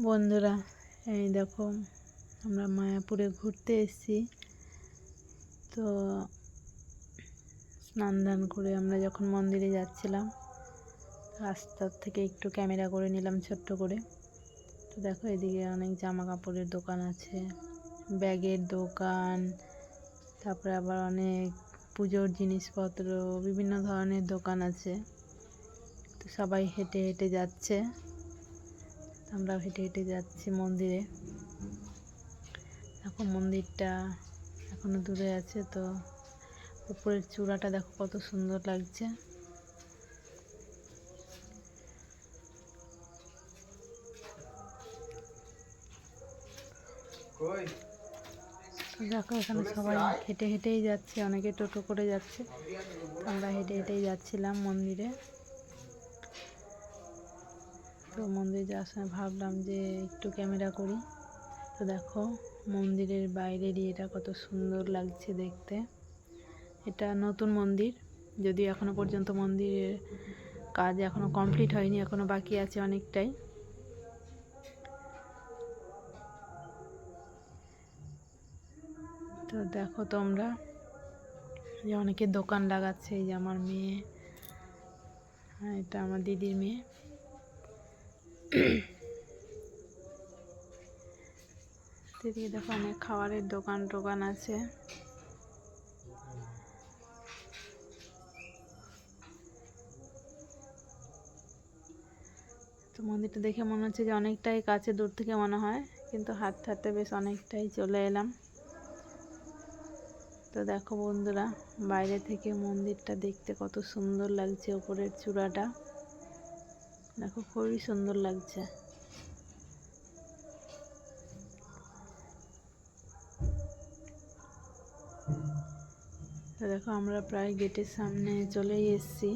বন্ধুরা, এই দেখো আমরা মায়াপুরে ঘুরতে এসেছি। তো স্নান দান করে আমরা যখন মন্দিরে যাচ্ছিলাম, রাস্তার থেকে একটু ক্যামেরা করে নিলাম ছোট্ট করে। তো দেখো এদিকে অনেক জামা কাপড়ের দোকান আছে, ব্যাগের দোকান, তারপরে আবার অনেক পুজোর জিনিসপত্র, বিভিন্ন ধরনের দোকান আছে। তো সবাই হেঁটে হেঁটে যাচ্ছে, আমরাও হেঁটে হেঁটে যাচ্ছি মন্দিরে। দেখো মন্দিরটা এখনো দূরে আছে, তো উপরের চূড়াটা দেখো কত সুন্দর লাগছে। তো দেখো এখানে সবাই হেঁটে হেঁটেই যাচ্ছে, অনেকে টোটো করে যাচ্ছে, আমরা হেঁটে হেঁটেই যাচ্ছিলাম মন্দিরে। তো মন্দিরে যাওয়ার সময় ভাবলাম যে একটু ক্যামেরা করি। তো দেখো মন্দিরের বাইরের এটা কত সুন্দর লাগছে দেখতে। এটা নতুন মন্দির, যদিও এখনো পর্যন্ত মন্দিরের কাজ এখনো কমপ্লিট হয়নি, এখনো বাকি আছে অনেকটাই। তো দেখো তোমরা যে অনেকে দোকান লাগাচ্ছে। এই যে আমার মেয়ে, এটা আমার দিদির মেয়ে। এদিকে দেখো অনেক খাবারের দোকান আছে। তো মন্দিরটা দেখে মনে হচ্ছে যে অনেকটাই কাছে, দূর থেকে মনে হয়, কিন্তু হাঁটতে হাঁটতে বেশ অনেকটাই চলে এলাম। তো দেখো বন্ধুরা, বাইরে থেকে মন্দিরটা দেখতে কত সুন্দর লাগছে। উপরের চূড়াটা দেখো খুবই সুন্দর লাগছে। তো দেখো আমরা প্রায় গেটের সামনে চলেই এসেছি।